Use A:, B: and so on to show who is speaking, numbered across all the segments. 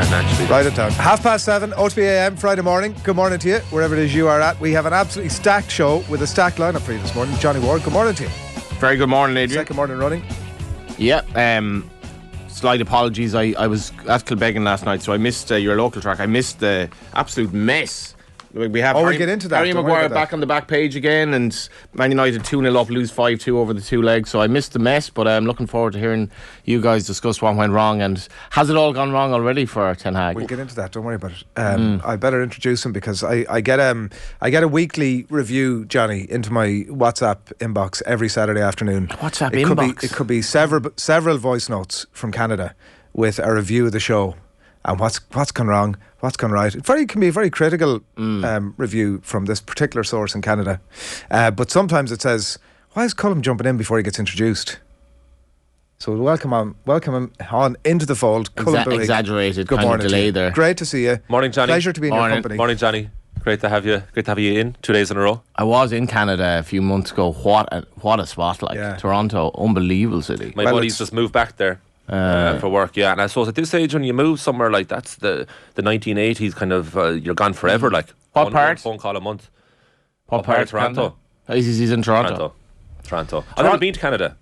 A: starting actually.
B: Write it down. 7:30, OTB AM, Friday morning. Good morning to you, wherever it is you are at. We have an absolutely stacked show with a stacked lineup for you this morning. Johnny Ward, good morning to you.
C: Very good morning, Adrian.
B: Second morning running.
C: Yeah, slight apologies. I was at Kilbeggan last night, so I missed your local track. I missed the absolute mess. We have
B: we'll get into that.
C: Harry Maguire back on the back page again, and Man United 2-0 up, lose 5-2 over the two legs. So I missed the mess, but I'm looking forward to hearing you guys discuss what went wrong. And has it all gone wrong already for Ten Hag?
B: We'll get into that. Don't worry about it. I better introduce him because I get a weekly review, Johnny, into my WhatsApp inbox every Saturday afternoon.
C: WhatsApp inbox.
B: It could be several voice notes from Canada with a review of the show. And what's gone wrong, what's gone right. It can be a very critical review from this particular source in Canada. But sometimes it says, why is Colm jumping in before he gets introduced? So we'll welcome him on into the fold. Colm Boohig.
C: Exaggerated
B: Good
C: kind
B: morning
C: of delay there.
B: Great to see you.
A: Morning, Johnny.
B: Pleasure to be in your company.
A: Morning, Johnny. Great to have you in 2 days in a row.
C: I was in Canada a few months ago. What a spot, like.
B: Yeah.
C: Toronto, unbelievable city.
A: My buddies just moved back there. For work, yeah, and I suppose at this age when you move somewhere like that's the 1980s kind of you're gone forever. Like
C: what part?
A: One phone call a month.
C: What part of
A: Toronto?
C: He's in Toronto.
A: I've never been to Canada.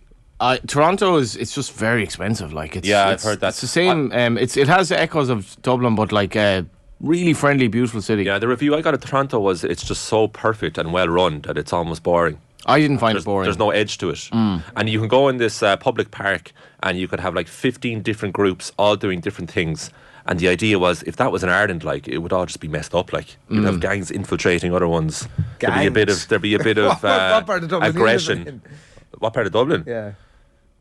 C: Toronto is just very expensive. Like
A: I've heard that.
C: It's the same. It has the echoes of Dublin, but like a really friendly, beautiful city.
A: Yeah, the review I got at Toronto was it's just so perfect and well run that it's almost boring.
C: I didn't find it boring.
A: There's no edge to it. And you can go in this public park and you could have like 15 different groups all doing different things. And the idea was, if that was in Ireland, like, it would all just be messed up. Like, you'd have gangs infiltrating other ones. There'd be a bit of
B: what part of Dublin
A: aggression. What part of Dublin?
B: Yeah.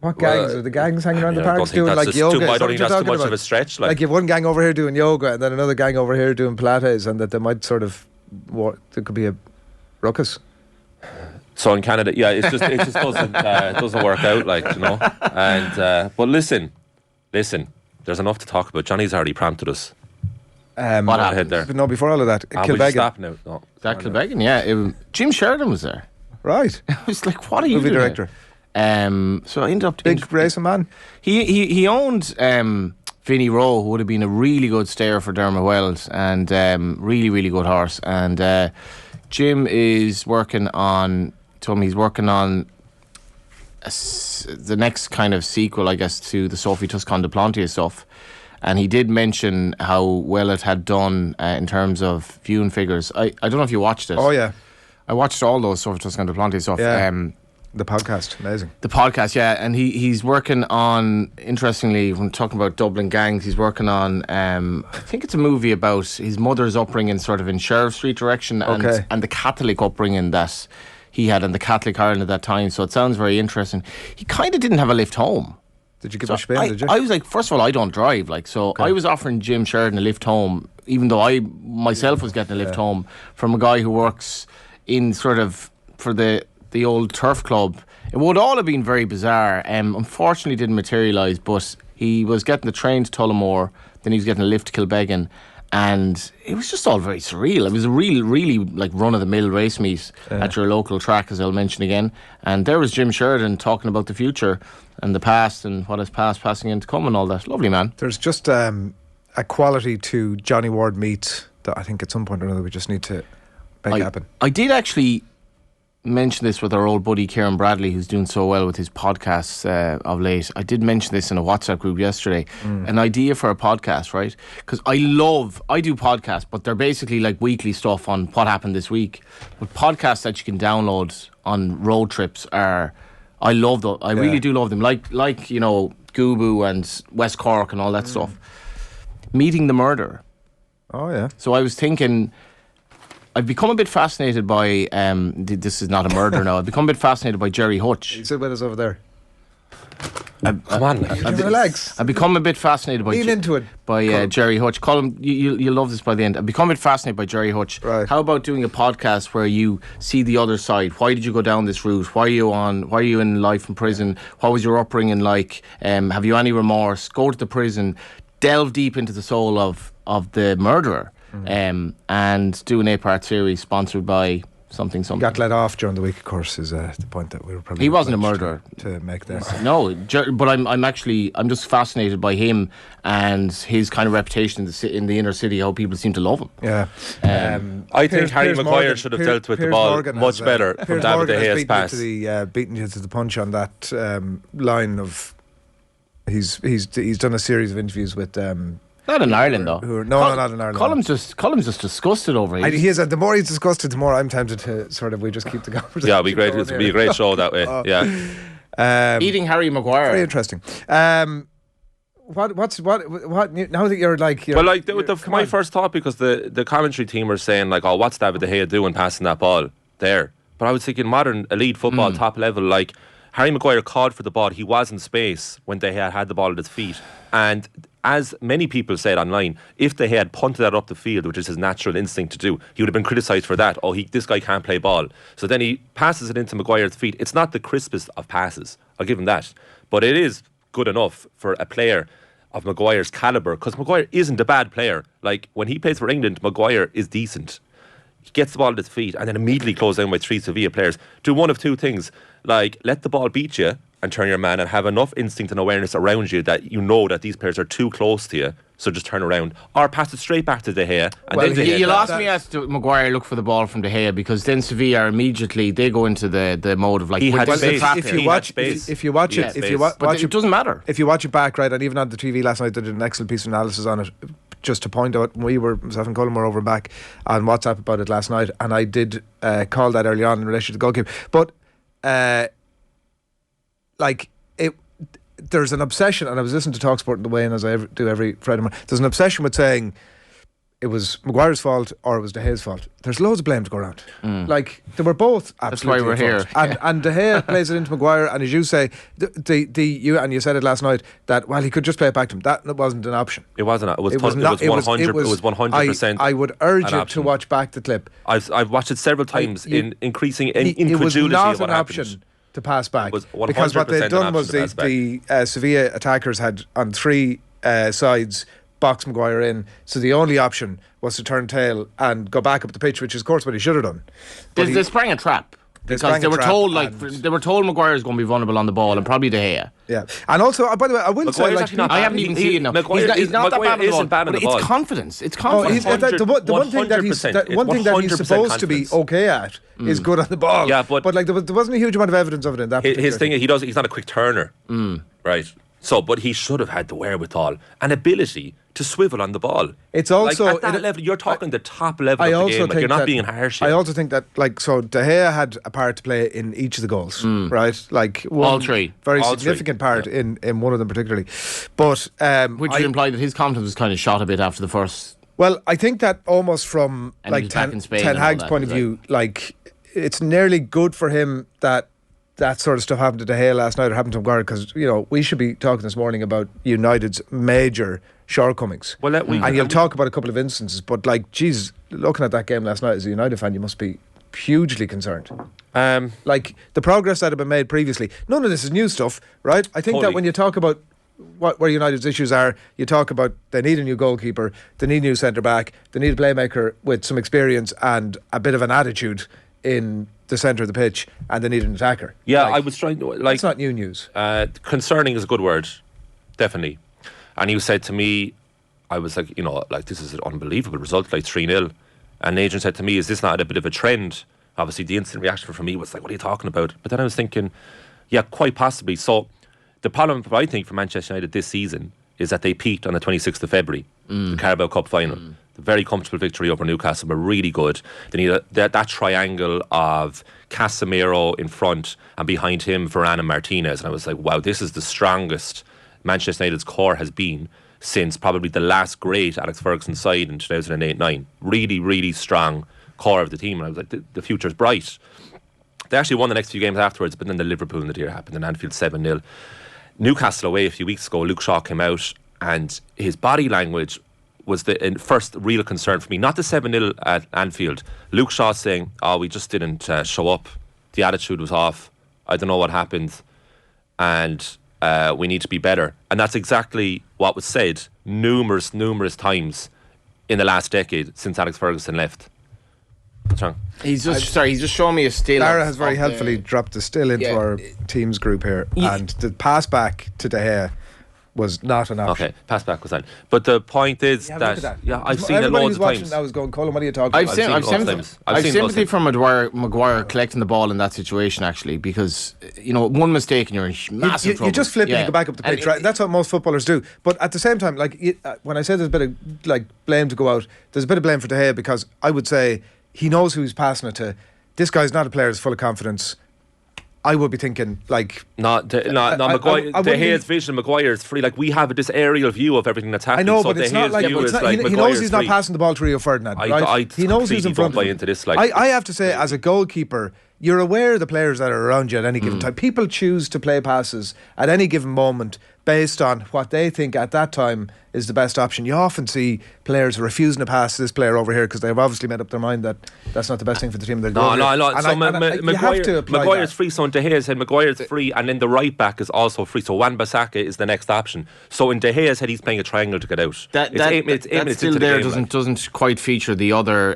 B: What gangs? Are the gangs hanging around the parks doing like yoga?
A: I don't think that's too much of a stretch.
B: Like you have one gang over here doing yoga and then another gang over here doing Pilates, and that they might sort of, there could be a ruckus.
A: So in Canada, yeah, it just doesn't work out, like, you know. And but listen, there's enough to talk about. Johnny's already prompted us.
C: What happened
A: there?
B: No, before all of that, Kilbeggan.
A: Stop now. No.
C: That Kilbeggan, yeah. Jim Sheridan was there.
B: Right.
C: I was like, what are you
B: Movie
C: doing
B: director.
C: So I ended up
B: big racing man.
C: He owned Vinnie Rowe, who would have bed a really good stayer for Dermot Wells, and really, really good horse. And Jim is working on. Told me he's working on the next kind of sequel, I guess, to the Sophie Tuscan de Plantier stuff. And he did mention how well it had done in terms of viewing figures. I don't know if you watched it.
B: Oh, yeah.
C: I watched all those Sophie Tuscan de Plantier stuff.
B: Yeah. The podcast, amazing.
C: The podcast, yeah. And he's working on, interestingly, when talking about Dublin gangs, he's working on, I think it's a movie about his mother's upbringing sort of in Sheriff Street direction and the Catholic upbringing that he had in the Catholic Ireland at that time. So it sounds very interesting. He kind of didn't have a lift home.
B: Did you give a spin, did you?
C: I was like, first of all, I don't drive. Like, so I was offering Jim Sheridan a lift home, even though I myself was getting a lift home from a guy who works in sort of for the old turf club. It would all have been very bizarre. Unfortunately, didn't materialise, but he was getting the train to Tullamore, then he was getting a lift to Kilbeggan. And it was just all very surreal. It was a really like run-of-the-mill race meet at your local track, as I'll mention again. And there was Jim Sheridan talking about the future and the past and what is past passing into come and all that. Lovely man.
B: There's just a quality to Johnny Ward meet that I think at some point or another we just need to make happen. I
C: did actually mention this with our old buddy Kieran Bradley, who's doing so well with his podcasts of late. I did mention this in a WhatsApp group yesterday. An idea for a podcast, right? Because I do podcasts, but they're basically like weekly stuff on what happened this week. But podcasts that you can download on road trips I love them. I really do love them. Like you know, Gubu and West Cork and all that stuff. Meeting the Murderer.
B: Oh yeah.
C: So I was thinking, I've become a bit fascinated by, this is not a murder now, I've become a bit fascinated by Jerry Hutch.
B: You sit with us over there.
A: Come on,
B: relax.
C: I've become a bit fascinated by
B: Lean into it.
C: By Jerry Hutch. Colm, you'll love this by the end. I've become a bit fascinated by Jerry Hutch.
B: Right.
C: How about doing a podcast where you see the other side? Why did you go down this route? Why are you in life in prison? What was your upbringing like? Have you any remorse? Go to the prison, delve deep into the soul of the murderer. And do an 8-part series sponsored by something.
B: Got let off during the week, of course, is the point that we were probably.
C: He wasn't a murderer
B: to make there.
C: No, but I'm just fascinated by him and his kind of reputation in the inner city. How people seem to love him.
B: Yeah,
A: I think Harry Maguire should have dealt with the ball
B: Morgan
A: much better from David de Gea's pass.
B: Beaten you to the punch on that line of. He's done a series of interviews with.
C: Not in Ireland, though.
B: Not in Ireland.
C: Colm's just disgusted over it.
B: The more he's disgusted, the more I'm tempted to we just keep the conversation.
A: Yeah, it'd be great. It'd be a great show that way. Yeah.
C: Eating Harry Maguire.
B: Very interesting. What? Now that you're like.
A: My first thought, because the commentary team were saying like, oh, what's David de Gea doing passing that ball there? But I was thinking modern elite football, top level, like Harry Maguire called for the ball. He was in space when De Gea had the ball at his feet, and as many people said online, if they had punted that up the field, which is his natural instinct to do, he would have been criticised for that. Oh, this guy can't play ball. So then he passes it into Maguire's feet. It's not the crispest of passes, I'll give him that. But it is good enough for a player of Maguire's calibre, because Maguire isn't a bad player. Like, when he plays for England, Maguire is decent. He gets the ball at his feet and then immediately close down by 3 Sevilla players. Do one of two things. Like, let the ball beat you and turn your man, and have enough instinct and awareness around you that you know that these players are too close to you, so just turn around, or pass it straight back to De Gea. And then
C: you lost me as to Maguire look for the ball from De Gea, because then Sevilla immediately they go into the mode of like,
A: he had space.
B: If you watch it,
C: it doesn't matter.
B: If you watch it back, right, and even on the TV last night, they did an excellent piece of analysis on it. Just to point out, myself and Colm were over back on WhatsApp about it last night, and I did call that early on in relation to the goalkeeper. But there's an obsession, and I was listening to TalkSport in the way, and as I do every Friday morning, there's an obsession with saying it was Maguire's fault or it was De Gea's fault. There's loads of blame to go around. Like, they were both absolutely.
C: That's why we're here.
B: And De Gea plays it into Maguire, and as you say, you said it last night that he could just play it back to him. That wasn't an option.
A: It wasn't. It was 100%.
B: I would urge you to watch back the clip.
A: I've watched it several times in increasing incredulity.
B: It was not
A: of what
B: an
A: happened.
B: option to pass back,
A: because
B: what they'd done was the Sevilla attackers had on 3 sides box Maguire in, so the only option was to turn tail and go back up the pitch, which is of course what he should have done.
C: They sprang a trap. Because they were told Maguire is going to be vulnerable on the ball, and probably De Gea.
B: Yeah, and also, by the way, I wouldn't say like
C: I haven't even seen him. He's not that bad on the ball. It's confidence. It's confidence.
B: The one thing that he's supposed to be okay at is good on the ball.
A: Yeah, but
B: like there wasn't a huge amount of evidence of it in that.
A: His thing is he's not a quick turner, right? So, but he should have had the wherewithal and ability to swivel on the ball. It's also like at that level. You're talking the top level of the game. Like, you're not being harsh.
B: I also think that De Gea had a part to play in each of the goals, right? Like
C: all 3,
B: very significant part in one of them particularly. But
C: which would imply that his confidence was kind of shot a bit after the first.
B: Well, I think that almost from like Ten Hag's point of view, like it's nearly good for him that sort of stuff happened to De Gea last night or happened to Maguire, because we should be talking this morning about United's major shortcomings. Well, and you'll talk about a couple of instances, but like, geez, looking at that game last night as a United fan, you must be hugely concerned. Like the progress that had been made previously. None of this is new stuff, right? I think that when you talk about where United's issues are, you talk about they need a new goalkeeper, they need a new centre back, they need a playmaker with some experience and a bit of an attitude in the centre of the pitch, and they need an attacker.
A: Yeah, I was trying to
B: it's not new news.
A: Concerning is a good word, definitely. And he said to me, I was like, this is an unbelievable result, like 3-0. And the agent said to me, is this not a bit of a trend? Obviously, the instant reaction for me was like, what are you talking about? But then I was thinking, yeah, quite possibly. So the problem, I think, for Manchester United this season is that they peaked on the 26th of February, the Carabao Cup final. The very comfortable victory over Newcastle, but really good. They need that triangle of Casemiro in front, and behind him Varane and Martinez. And I was like, wow, this is the strongest Manchester United's core has been since probably the last great Alex Ferguson side in 2008-9. Really, really strong core of the team. And I was like, the future's bright. They actually won the next few games afterwards, but then the Liverpool and the deal happened in Anfield 7-0. Newcastle away a few weeks ago, Luke Shaw came out, and his body language was the first real concern for me. Not the 7-0 at Anfield. Luke Shaw saying, we just didn't show up. The attitude was off. I don't know what happened. And we need to be better. And that's exactly what was said numerous times in the last decade since Alex Ferguson left. What's wrong?
C: He's just showing me a still.
B: Lara has very helpfully dropped the still into our teams group here, and the pass back to De Gea was not an option.
A: Okay, pass back was on. But the point is that I've seen it loads of times.
B: That was going, Colin, what are you talking about?
C: I've sympathy for Maguire collecting the ball in that situation, actually, because one mistake and you're in massive trouble.
B: You just flip it and go back up the pitch, right? That's what most footballers do. But at the same time, when I say there's a bit of blame to go out, there's a bit of blame for De Gea, because I would say he knows who he's passing it to. This guy's not a player who's full of confidence. I would be thinking
A: Maguire. De Gea's vision. Maguire's free. We have this aerial view of everything that's happening.
B: I know, but it's not like he knows he's not passing the ball to Rio Ferdinand. Right? He knows he's in front of him.
A: Into this,
B: I have to say, as a goalkeeper, you're aware of the players that are around you at any given time. People choose to play passes at any given moment based on what they think at that time is the best option. You often see players refusing to pass to this player over here because they've obviously made up their mind that that's not the best thing for the team.
A: Maguire's free, so in De Gea's head, Maguire's free, and then the right back is also free, so wan-bissaka is the next option. So in De Gea's head, he's playing a triangle to get out.
C: That still there doesn't quite feature the other...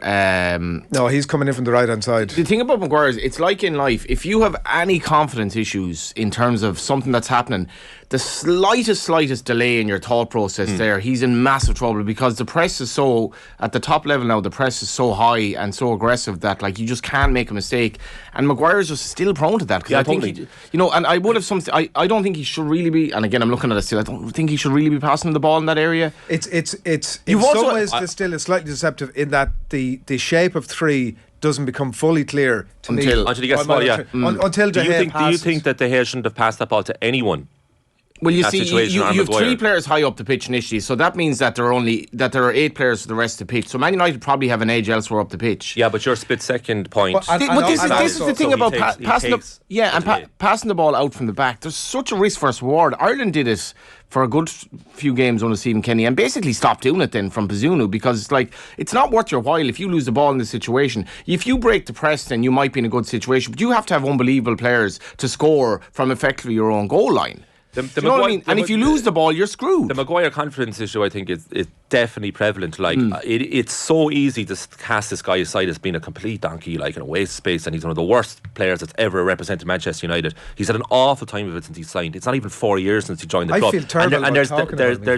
B: No, he's coming in from the right-hand side.
C: The thing about Maguire is, it's like in life, if you have any confidence issues in terms of something that's happening, the slightest delay in your thought process there, he's in massive trouble, because the press is so, at the top level now, the press is so high and so aggressive that you just can't make a mistake, and Maguire's just still prone to that, because I think and I would have something. I don't think he should really be, and again I'm looking at it still, I don't think he should really be passing the ball in that area.
B: It's in some ways this still is slightly deceptive in that the shape of three doesn't become fully clear to
A: until he gets small.
B: Until De Gea passes.
A: Do you think that De Gea shouldn't have passed that ball to anyone?
C: Well, you see, you have three players high up the pitch initially, so that means that there are 8 players for the rest of the pitch. So Man United probably have an edge elsewhere up the pitch.
A: Yeah, but your split second point.
C: But this is the thing about passing the ball out from the back. There's such a risk for us. Ward. Ireland did it for a good few games under Stephen Kenny and basically stopped doing it then from Bazunu, because it's not worth your while if you lose the ball in this situation. If you break the press, then you might be in a good situation, but you have to have unbelievable players to score from effectively your own goal line. You know what I mean? And if you lose the ball, you're screwed.
A: The Maguire confidence issue, I think, is definitely prevalent. It's so easy to cast this guy aside as being a complete donkey, in a waste of space, and he's one of the worst players that's ever represented Manchester United. He's had an awful time of it since he signed. It's not even 4 years since he joined the club.
B: I feel terrible
A: and there's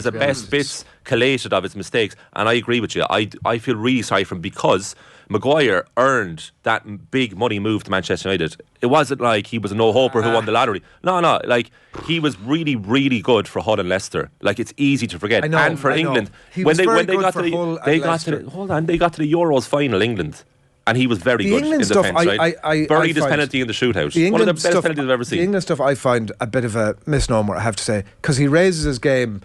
A: the best bits collated of his mistakes, and I agree with you. I feel really sorry for him, because Maguire earned that big money move to Manchester United. It wasn't like he was a no-hoper who won the lottery. No, he was really, really good for Hull and Leicester. It's easy to forget. And for England, when they got to the Euros final, England, and he was very good in defence, right? Buried his penalty in the shootout. One of the best penalties I've ever seen.
B: The England stuff I find a bit of a misnomer, I have to say, because he raises his game.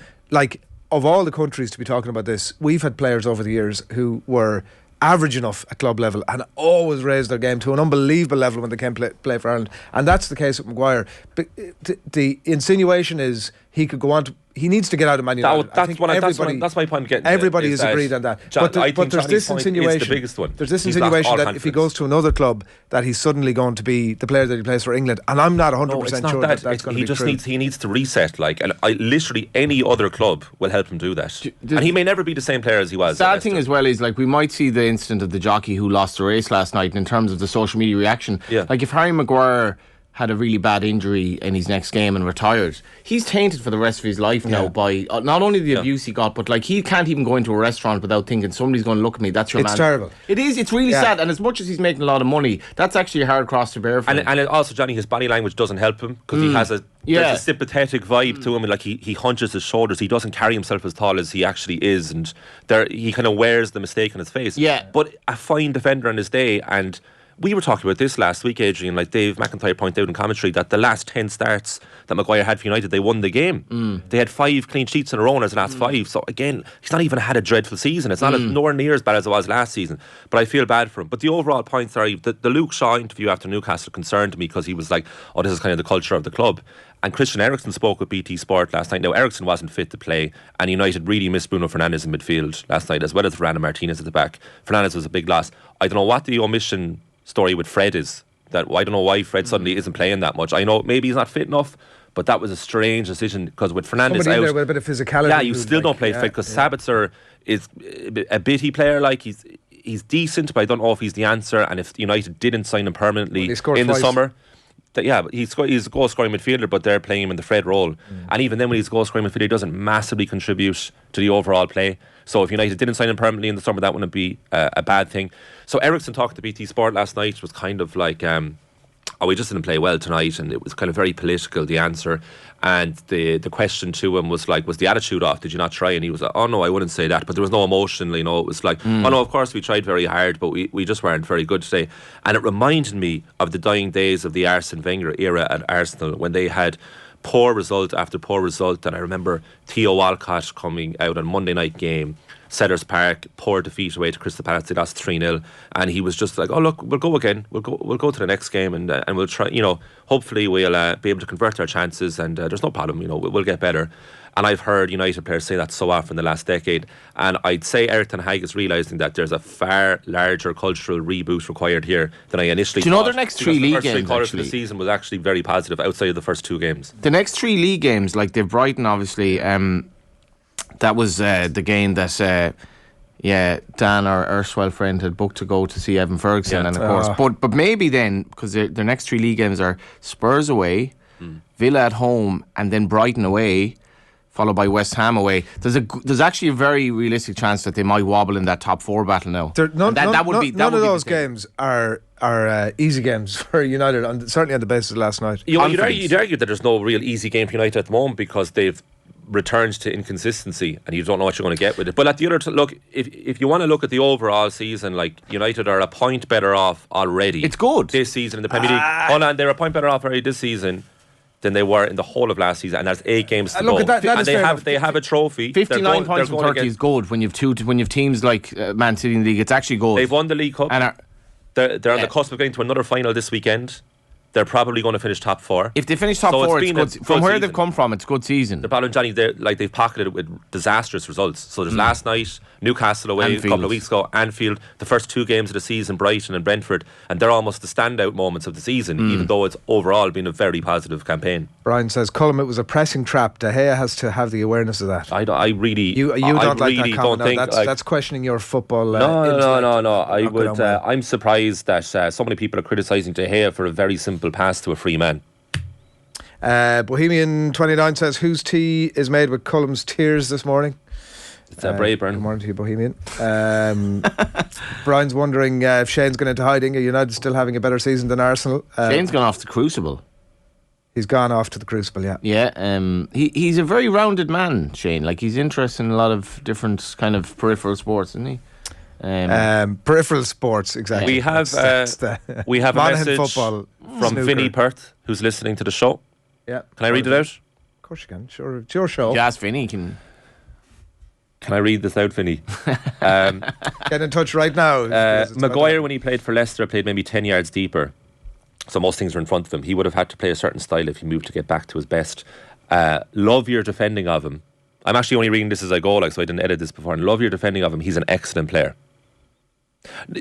B: Of all the countries to be talking about this, we've had players over the years who were average enough at club level and always raised their game to an unbelievable level when they came play for Ireland, and that's the case with Maguire. But the insinuation is he could go on to, he needs to get out of Man United.
A: That's my point.
B: Everybody is agreed on that.
A: John,
B: but there's this insinuation.
A: The biggest one.
B: There's this insinuation that if he goes to another club, that he's suddenly going to be the player that he plays for England. And I'm not 100% sure that's going to be true.
A: He needs to reset. And literally any other club will help him do that. And he may never be the same player as he was.
C: Sad thing as well is we might see the incident of the jockey who lost the race last night, and in terms of the social media reaction. Yeah. If Harry Maguire had a really bad injury in his next game and retired, he's tainted for the rest of his life now by not only the abuse he got, but he can't even go into a restaurant without thinking somebody's going to look at me. That's your man.
B: It's terrible.
C: It is. It's really sad. And as much as he's making a lot of money, that's actually a hard cross to bear for him.
A: And also, Johnny, his body language doesn't help him, because he has there's a sympathetic vibe to him, and he hunches his shoulders. He doesn't carry himself as tall as he actually is, and he kind of wears the mistake on his face.
C: Yeah.
A: But a fine defender on his day, and we were talking about this last week, Adrian. Dave McIntyre pointed out in commentary that the last 10 starts that Maguire had for United, they won the game. They had 5 clean sheets in a row in his last 5. So again, he's not even had a dreadful season. It's not nowhere near as bad as it was last season. But I feel bad for him. But the overall points are, the Luke Shaw interview after Newcastle concerned me, because he was like, oh, this is kind of the culture of the club. And Christian Eriksen spoke with BT Sport last night. Now, Eriksen wasn't fit to play, and United really missed Bruno Fernandes in midfield last night, as well as Varane Martinez at the back. Fernandes was a big loss. I don't know what the omission story with Fred is. That I don't know why Fred suddenly isn't playing that much. I know maybe he's not fit enough, but that was a strange decision, because with Fernandes
B: somebody
A: out,
B: in there with a bit of physicality,
A: you still don't play Fred, because Sabitzer is a bitty player. he's decent, but I don't know if he's the answer. And if United didn't sign him permanently in the
B: twice.
A: summer, he's a goal scoring midfielder, but they're playing him in the Fred role. And even then, when he's a goal scoring midfielder, he doesn't massively contribute to the overall play. So if United didn't sign him permanently in the summer, that wouldn't be a bad thing. So Ericsson talked to BT Sport last night, was kind of like, we just didn't play well tonight, and it was kind of very political, the answer. And the question to him was like, was the attitude off? Did you not try? And he was like, oh no, I wouldn't say that. But there was no emotion, it was like, oh no, of course we tried very hard, but we just weren't very good today. And it reminded me of the dying days of the Arsene Wenger era at Arsenal, when they had poor result after poor result. And I remember Theo Walcott coming out on Monday night game, Sellers Park, poor defeat away to Crystal Palace. They lost 3-0, and he was just like, oh look, we'll go again, we'll go to the next game, and we'll try, hopefully we'll be able to convert our chances, and there's no problem, we'll get better. And I've heard United players say that so often in the last decade, and I'd say Eric Ten Hag is realising that there's a far larger cultural reboot required here than I initially thought.
C: Do you know their next 3 league games,
A: the first 3 quarters of the season was actually very positive outside of the first 2 games.
C: The next 3 league games, like they've Brighton, obviously, that was the game that Dan, our erstwhile friend, had booked to go to see Evan Ferguson, and of course, but maybe then, because their next 3 league games are Spurs away, Villa at home, and then Brighton away, followed by West Ham away. There's actually a very realistic chance that they might wobble in that top 4 battle now.
B: None of those games are easy games for United, certainly on the basis of last night.
A: You'd argue that there's no real easy game for United at the moment, because they've returned to inconsistency, and you don't know what you're going to get with it. But at the other look, if you want to look at the overall season, like, United are a point better off already.
C: It's good
A: this season in the Premier League. Hold on, they're a point better off already this season than they were in the whole of last season, and that's 8 games to go. And they have a trophy.
C: 59 points from 30 is good when you've teams like Man City in the league. It's actually good.
A: They've won the League Cup, and they're on the cusp of getting to another final this weekend. They're probably going to finish top 4.
C: If they finish top 4, it's good. From where they've come from, it's good season.
A: The problem, Johnny, they've pocketed it with disastrous results. So there's last night, Newcastle away,
C: Anfield.
A: a couple of weeks ago, Anfield, the first 2 games of the season, Brighton and Brentford, and they're almost the standout moments of the season, even though it's overall been a very positive campaign.
B: Brian says, Colm, it was a pressing trap. De Gea has to have the awareness of that.
A: I really
B: You don't like
A: really
B: that comment?
A: don't think
B: that's questioning your football.
A: No. I would. I'm surprised that so many people are criticising De Gea for a very simple pass to a free man.
B: Bohemian 29 says, whose tea is made with Colm's tears this morning?
A: It's Brayburn.
B: Good morning to you, Bohemian. Brian's wondering if Shane's gone into hiding. Are United still having a better season than Arsenal?
C: Shane's gone off the Crucible.
B: He's gone off to the Crucible, yeah.
C: Yeah, he's a very rounded man, Shane. Like, he's interested in a lot of different kind of peripheral sports, isn't he?
B: Peripheral sports, exactly.
A: We have a message
B: football,
A: from
B: snooker.
A: Vinnie Perth, who's listening to the show.
B: Yeah.
A: Can I read it out?
B: Of course you can. Sure, it's your show.
C: Yes, Vinny can
A: I read this out, Vinny?
B: Get in touch right now.
A: Maguire, when he played for Leicester, played maybe 10 yards deeper. So most things were in front of him. He would have had to play a certain style if he moved to get back to his best. Love your defending of him. I'm actually only reading this as I go, so I didn't edit this before. And love your defending of him. He's an excellent player.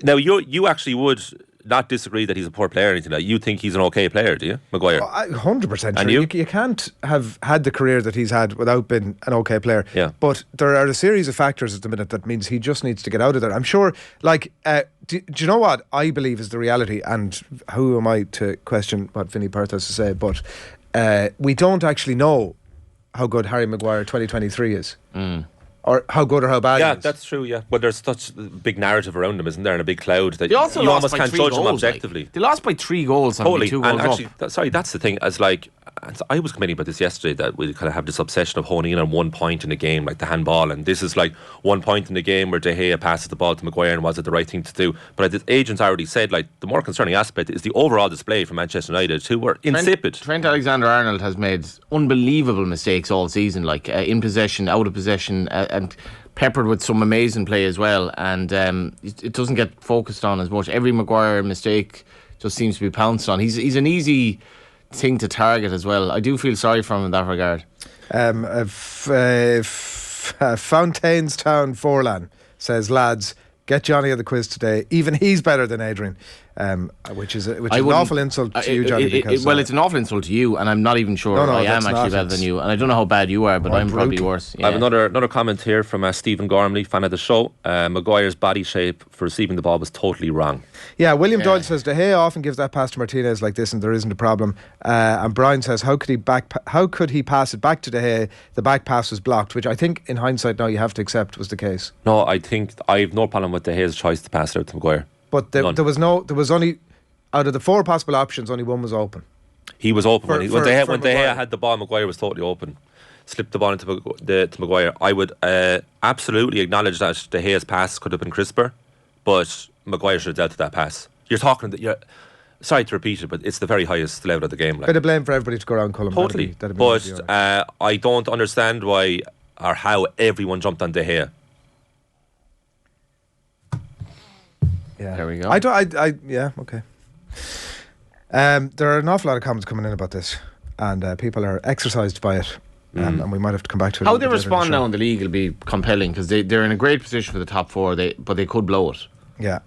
A: Now, you actually would not disagree that he's a poor player or anything like that. You think he's an okay player, do you, Maguire?
B: 100%
A: And
B: sure.
A: you?
B: You can't have had the career that he's had without being an okay player.
A: Yeah.
B: But there are a series of factors at the minute that means he just needs to get out of there. I'm sure, do you know what I believe is the reality? And who am I to question what Vinnie Perth has to say? But we don't actually know how good Harry Maguire 2023 is. Or how good or how bad he is.
A: That's true, yeah. Well, there's such a big narrative around him, isn't there, and a big cloud that
C: They also
A: you
C: lost
A: almost
C: by
A: can't
C: 3
A: judge
C: goals,
A: him objectively.
C: They lost by 3 goals and
A: Totally.
C: 2 goals
A: And actually,
C: up.
A: sorry, that's the thing. As I was commenting about this yesterday, that we kind of have this obsession of honing in on 1 point in a game, like the handball, and this is like 1 point in the game where De Gea passes the ball to Maguire, and was it the right thing to do? But the agents already said, the more concerning aspect is the overall display from Manchester United, who were insipid.
C: Trent Alexander-Arnold has made unbelievable mistakes all season, in possession, out of possession, and peppered with some amazing play as well, and it doesn't get focused on as much. Every Maguire mistake just seems to be pounced on. He's an easy thing to target as well. I do feel sorry for him in that regard. Fountainstown Forlan says, lads, get Johnny on the quiz today. Even he's better than Adrian.
B: which is an awful insult to you, Johnny.
C: Well, it's an awful insult to you, and I'm not even sure I am actually better than you, and I don't know how bad you are, but I'm probably worse. Yeah.
A: I have another comment here from Stephen Gormley, fan of the show. Maguire's body shape for receiving the ball was totally wrong.
B: Yeah, William Doyle says De Gea often gives that pass to Martinez like this, and there isn't a problem. And Brian says, how could he pass it back to De Gea? The back pass was blocked, which I think in hindsight now you have to accept was the case.
A: No, I think I have no problem with De Gea's choice to pass it out to Maguire.
B: But there was only, out of the 4 possible options, only one was open.
A: He was open when De Gea had the ball. Maguire was totally open. Slipped the ball into Maguire. I would absolutely acknowledge that De Gea's pass could have been crisper, but Maguire should have dealt with that pass. Sorry to repeat it, but it's the very highest level of the game.
B: Bit of blame for everybody to go around Colm.
A: Totally. But I don't understand why or how everyone jumped on De Gea.
C: Yeah. There we go.
B: Yeah, okay. There are an awful lot of comments coming in about this, and people are exercised by it. And we might have to come back to it.
C: How they respond now in the league will be compelling, because they're in a great position for the top 4, but they could blow it.
B: Yeah.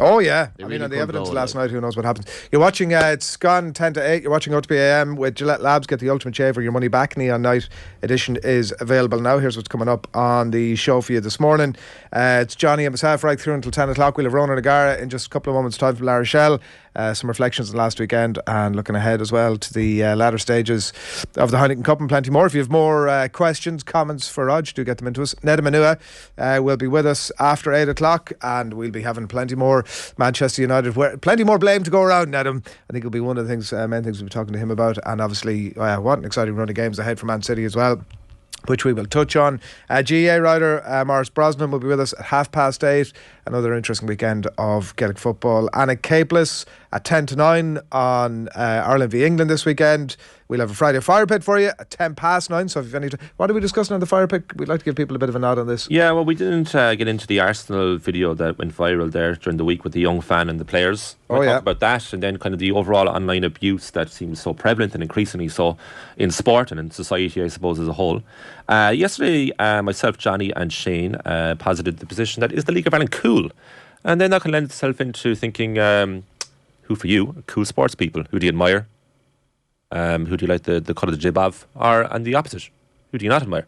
B: Oh yeah,
C: They really
B: on the
C: could
B: evidence
C: blow
B: last
C: it.
B: night, who knows what happens. You're watching, it's gone 10 to 8. You're watching OTB AM with Gillette Labs. Get the ultimate shaver, your money back. Neon Night edition is available now. Here's what's coming up on the show for you this morning. It's Johnny and myself right through until 10 o'clock. We'll have Ronan O'Gara in just a couple of moments' time from La Rochelle. Some reflections on last weekend, and looking ahead as well to the latter stages of the Heineken Cup and plenty more. If you have more questions, comments for Rog, do get them into us. Neda Manua will be with us after 8 o'clock, and we'll be having plenty more Manchester United, plenty more blame to go around, Nedham. I think it'll be one of the main things we'll be talking to him about. And obviously what an exciting run of games ahead for Man City as well, which we will touch on. GA rider Maurice Brosnan will be with us at 8:30. Another interesting weekend of Gaelic football. Anna Capeless at 10 to 9 on Ireland v England this weekend. We'll have a Friday Fire Pit for you at 9:10. So if you've any, what are we discussing on the Fire Pit? We'd like to give people a bit of a nod on this.
A: Yeah, well, we didn't get into the Arsenal video that went viral there during the week with the young fan and the players. We'll talk about that, and then kind of the overall online abuse that seems so prevalent and increasingly so in sport and in society, I suppose, as a whole. Yesterday, myself, Johnny and Shane posited the position that is the League of Ireland cool? And then that can lend itself into thinking, who for you, cool sports people? Who do you admire? Who do you like the cut of the jib of? And the opposite, who do you not admire?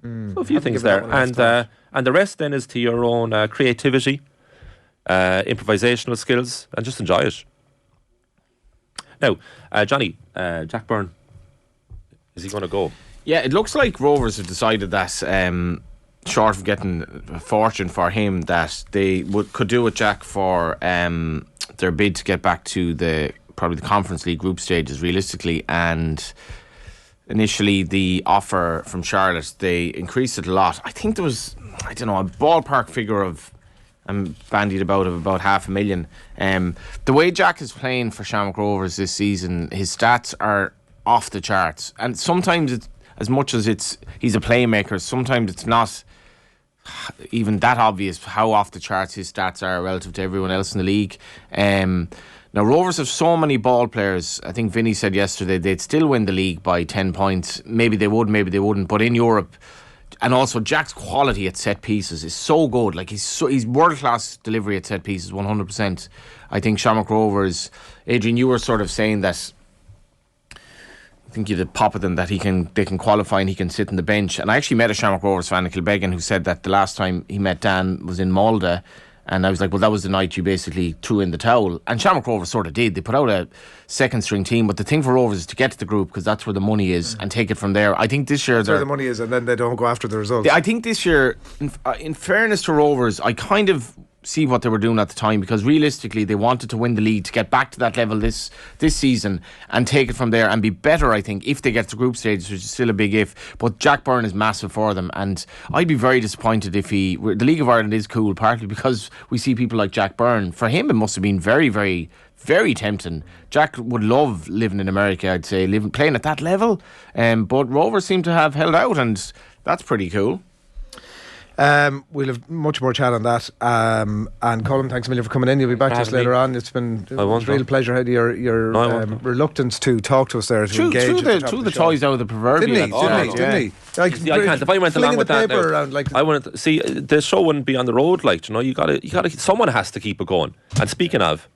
A: So a few things there. And the rest then is to your own creativity, improvisational skills, and just enjoy it. Now, Johnny, Jack Byrne, is he going to go?
C: Yeah, it looks like Rovers have decided that short of getting a fortune for him, that they could do with Jack for their bid to get back to probably the Conference League group stages realistically. And initially the offer from Charlotte, they increased it a lot. I think there was, a ballpark figure of bandied about of about $500,000. The way Jack is playing for Shamrock Rovers this season, his stats are off the charts, and sometimes it's, as much as he's a playmaker, sometimes it's not even that obvious how off the charts his stats are relative to everyone else in the league. Now Rovers have so many ball players. I think Vinny said yesterday they'd still win the league by 10 points. Maybe they would, maybe they wouldn't. But in Europe, and also Jack's quality at set pieces is so good. Like he's world class delivery at set pieces, 100%. I think Shamrock Rovers, Adrian, you were sort of saying that. I think you did pop at them that they can qualify and he can sit on the bench. And I actually met a Shamrock Rovers fan in Kilbeggan who said that the last time he met Dan was in Malta, and I was like, well, that was the night you basically threw in the towel. And Shamrock Rovers sort of did. They put out a second string team, but the thing for Rovers is to get to the group, because that's where the money is, and take it from there. I think this year
B: that's where the money is, and then they don't go after the results.
C: I think this year, in fairness to Rovers, I kind of see what they were doing at the time, because realistically they wanted to win the league to get back to that level this season and take it from there and be better, I think, if they get to group stages, which is still a big if. But Jack Byrne is massive for them, and I'd be very disappointed if the League of Ireland is cool, partly because we see people like Jack Byrne. For him it must have been very, very, very tempting. Jack would love living in America, I'd say, playing at that level, but Rovers seem to have held out, and that's pretty cool.
B: We'll have much more chat on that. And Colm, thanks a million for coming in. You'll be back to us later on. It's been a real pleasure. Had your reluctance to talk to us there, to engage.
C: Threw the toys out of the proverbial.
B: Didn't he?
A: I can't. If I went along with that, I wouldn't see the show wouldn't be on the road. Like, you know, you gotta. Someone has to keep it going. And speaking of,